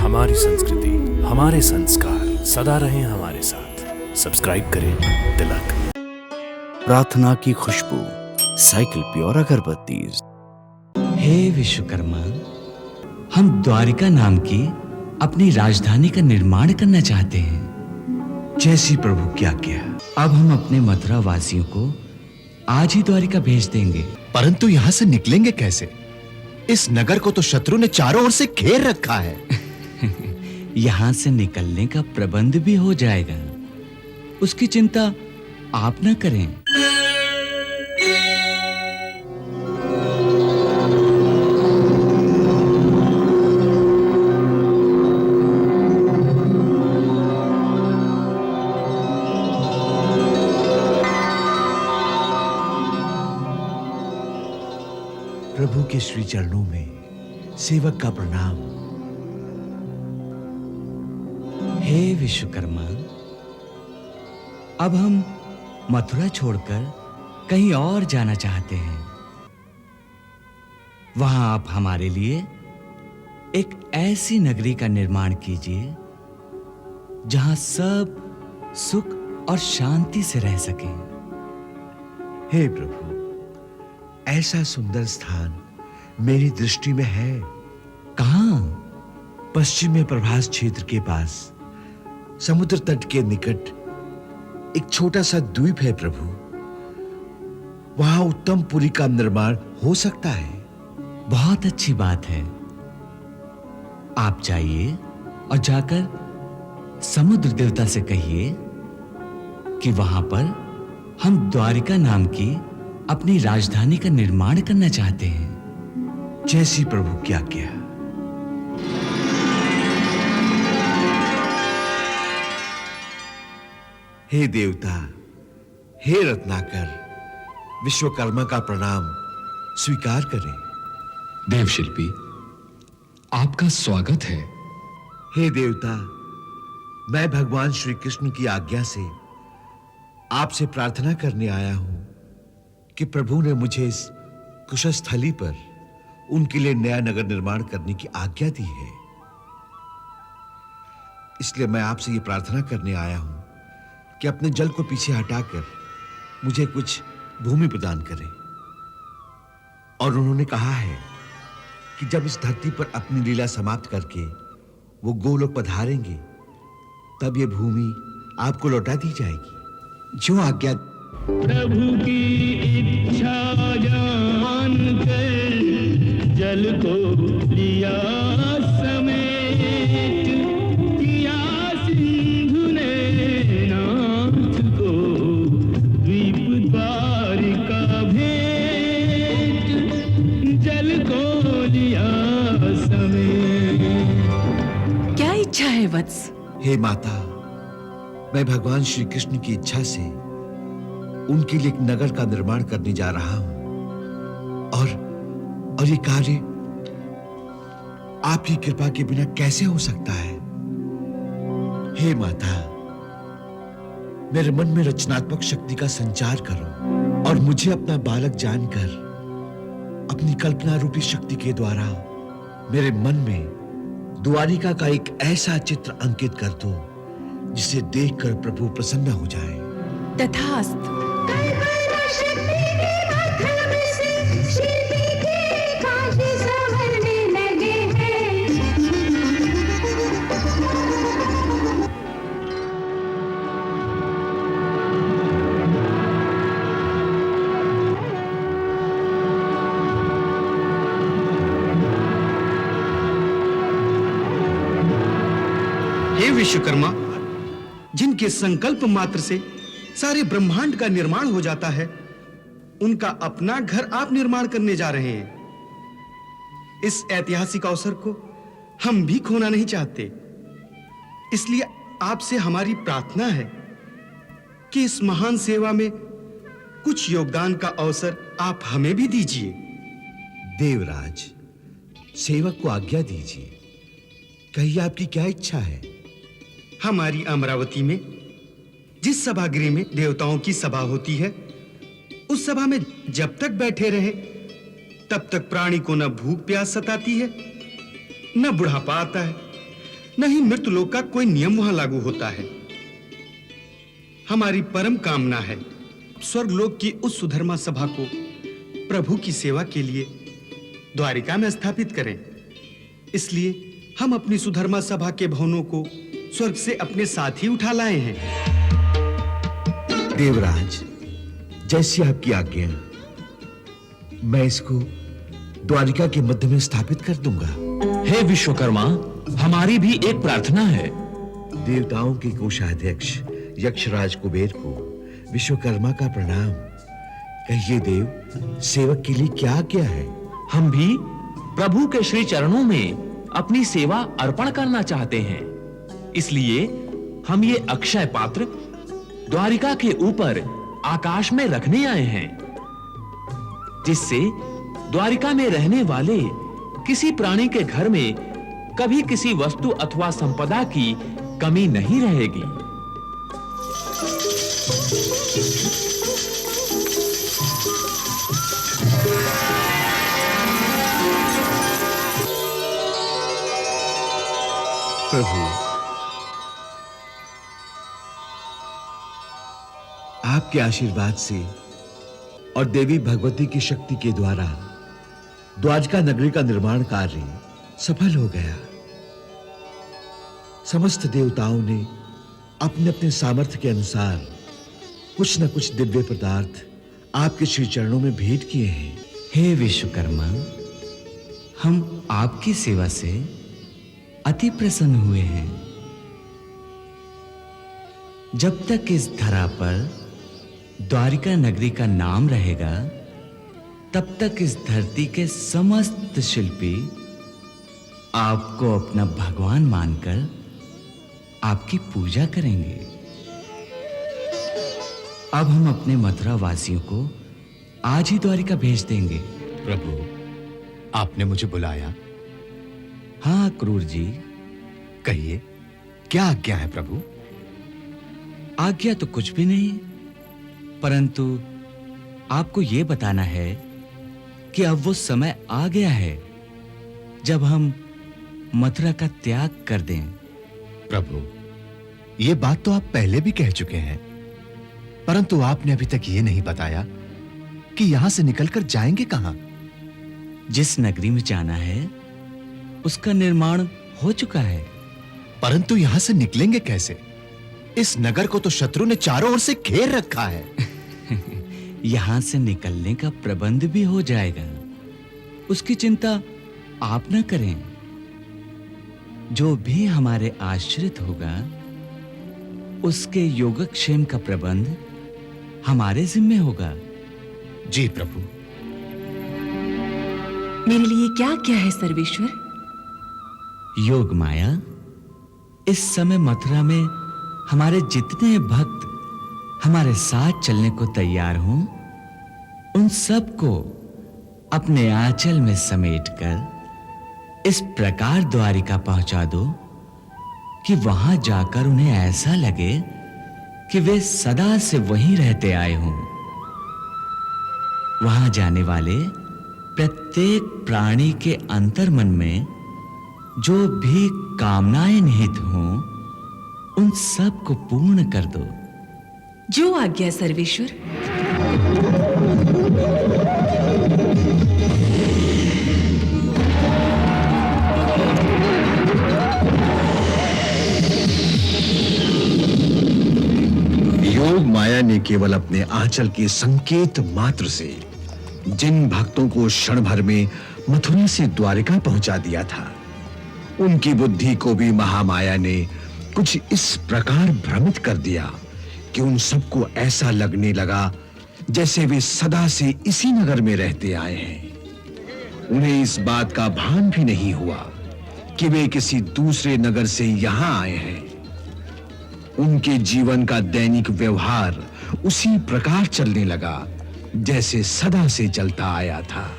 हमारी संस्कृति, हमारे संस्कार सदा रहें हमारे साथ। सब्सक्राइब करें तिलक। प्रार्थना की खुशबू, साइकिल प्योर अगरबत्ती। हे विश्वकर्मा, हम द्वारिका नाम की अपनी राजधानी का निर्माण करना चाहते हैं। जैसी प्रभु की आज्ञा। अब हम अपने मथुरा वासियों को आज ही द्वारिका भेज देंगे। परंतु यहाँ से निकलेंगे कैसे? इस नगर को तो शत्रु ने चारों ओर से घेर रखा है। यहाँ से निकलने का प्रबंध भी हो जाएगा, उसकी चिंता आप न करें। प्रभु के श्री चरणों में सेवक का प्रणाम। हे विश्वकर्मा, अब हम मथुरा छोड़कर कहीं और जाना चाहते हैं। वहां आप हमारे लिए एक ऐसी नगरी का निर्माण कीजिए जहां सब सुख और शांति से रह सकें। हे प्रभु, ऐसा सुंदर स्थान मेरी दृष्टि में है। कहां? पश्चिम में प्रभास क्षेत्र के पास, समुद्र तट के निकट एक छोटा सा द्वीप है प्रभु। वहां उत्तम पुरी का निर्माण हो सकता है। बहुत अच्छी बात है। आप जाइए और जाकर समुद्र देवता से कहिए कि वहां पर हम द्वारिका नाम की अपनी राजधानी का निर्माण करना चाहते हैं। जैसी प्रभु की आज्ञा। हे देवता, हे रत्नाकर, विश्वकर्मा का प्रणाम स्वीकार करें। देवशिल्पी, आपका स्वागत है। हे देवता, मैं भगवान श्री कृष्ण की आज्ञा से आपसे प्रार्थना करने आया हूं कि प्रभु ने मुझे इस कुशस्थली पर उनके लिए नया नगर निर्माण करने की आज्ञा दी है। इसलिए मैं आपसे ये प्रार्थना करने आया हूं कि अपने जल को पीछे हटाकर मुझे कुछ भूमि प्रदान करें। और उन्होंने कहा है कि जब इस धरती पर अपनी लीला समाप्त करके वो गोलोक पधारेंगे, तब ये भूमि आपको लौटा दी जाएगी। जो आज्ञा। प्रभु की इच्छा जानकर जल को लिया समेत, किया सिंधु ने नाथ को द्वीप द्वारिका भेंट, जल को लिया समेत। क्या इच्छा है वत्स? हे माता, मैं भगवान श्री कृष्ण की इच्छा से उनके लिए एक नगर का निर्माण करने जा रहा हूं। और ये कार्य आपकी कृपा के बिना कैसे हो सकता है? हे माता, मेरे मन में रचनात्मक शक्ति का संचार करो और मुझे अपना बालक जानकर अपनी कल्पना रूपी शक्ति के द्वारा मेरे मन में द्वारिका का एक ऐसा चित्र अंकित कर दो जिसे देखकर प्रभु प्रसन्न हो जाए। तथास्तु। हे विश्वकर्मा, जिनके संकल्प मात्र से सारे ब्रह्मांड का निर्माण हो जाता है, उनका अपना घर आप निर्माण करने जा रहे हैं। इस ऐतिहासिक अवसर को हम भी खोना नहीं चाहते। इसलिए आपसे हमारी प्रार्थना है कि इस महान सेवा में कुछ योगदान का अवसर आप हमें भी दीजिए। देवराज, सेवक को आज्ञा दीजिए। कहिए आपकी क्या इच्छा है? हमारी अमरावती में जिस सभागृह में देवताओं की सभा होती है, उस सभा में जब तक बैठे रहे तब तक प्राणी को न भूख प्यास सताती है, न बुढ़ापा आता है, न ही मृत्यलोक का कोई नियम वहां लागू होता है। हमारी परम कामना है स्वर्गलोक की उस सुधर्मा सभा को प्रभु की सेवा के लिए द्वारिका में स्थापित करें। इसलिए हम अपनी सुधर्मा सभा के भवनों को स्वर्ग से अपने साथ ही उठा लाए हैं। देवराज, जैसी आपकी आज्ञा, मैं इसको द्वारिका के मध्य में स्थापित कर दूंगा। हे विश्वकर्मा, हमारी भी एक प्रार्थना है। देवताओं के कोषाध्यक्ष यक्षराज कुबेर को विश्वकर्मा का प्रणाम। कहिए देव, सेवक के लिए क्या क्या है? हम भी प्रभु के श्री चरणों में अपनी सेवा अर्पण करना चाहते हैं। इसलिए हम ये अक्षय पात्र द्वारिका के ऊपर आकाश में रखने आए हैं, जिससे द्वारिका में रहने वाले किसी प्राणी के घर में कभी किसी वस्तु अथवा संपदा की कमी नहीं रहेगी। प्रभु, आपके आशीर्वाद से और देवी भगवती की शक्ति के द्वारा द्वारिका नगरी का निर्माण कार्य सफल हो गया। समस्त देवताओं ने अपने अपने सामर्थ्य के अनुसार कुछ न कुछ दिव्य पदार्थ आपके श्री चरणों में भेंट किए हैं। हे विश्वकर्मा, हम आपकी सेवा से अति प्रसन्न हुए हैं। जब तक इस धरा पर द्वारिका नगरी का नाम रहेगा, तब तक इस धरती के समस्त शिल्पी आपको अपना भगवान मानकर आपकी पूजा करेंगे। अब हम अपने मथुरा वासियों को आज ही द्वारिका भेज देंगे। प्रभु, आपने मुझे बुलाया? हाँ क्रूर जी। कहिए, क्या आज्ञा है प्रभु? आज्ञा तो कुछ भी नहीं, परंतु आपको यह बताना है कि अब वो समय आ गया है जब हम मथुरा का त्याग कर दें। प्रभु, ये बात तो आप पहले भी कह चुके हैं, परंतु आपने अभी तक ये नहीं बताया कि यहां से निकलकर जाएंगे कहां? जिस नगरी में जाना है उसका निर्माण हो चुका है। परंतु यहां से निकलेंगे कैसे? इस नगर को तो शत्रु ने चारों ओर से घेर रखा है। यहां से निकलने का प्रबंध भी हो जाएगा, उसकी चिंता आप ना करें। जो भी हमारे आश्रित होगा उसके योगक्षेम का प्रबंध हमारे जिम्मे होगा। जी प्रभु। मेरे लिए क्या क्या है सर्वेश्वर? योग माया, इस समय मथुरा में हमारे जितने भक्त हमारे साथ चलने को तैयार हों, उन सबको अपने आंचल में समेटकर इस प्रकार द्वारिका पहुंचा दो कि वहां जाकर उन्हें ऐसा लगे कि वे सदा से वहीं रहते आए हों। वहां जाने वाले प्रत्येक प्राणी के अंतर्मन में जो भी कामनाएं निहित हों, उन सब को पूर्ण कर दो। जो आज्ञा सर्वेश्वर। योग माया ने केवल अपने आंचल के संकेत मात्र से जिन भक्तों को क्षण भर में मथुरा से द्वारिका पहुंचा दिया था, उनकी बुद्धि को भी महामाया ने कुछ इस प्रकार भ्रमित कर दिया कि उन सबको ऐसा लगने लगा जैसे वे सदा से इसी नगर में रहते आए हैं। उन्हें इस बात का भान भी नहीं हुआ कि वे किसी दूसरे नगर से यहां आए हैं। उनके जीवन का दैनिक व्यवहार उसी प्रकार चलने लगा जैसे सदा से चलता आया था।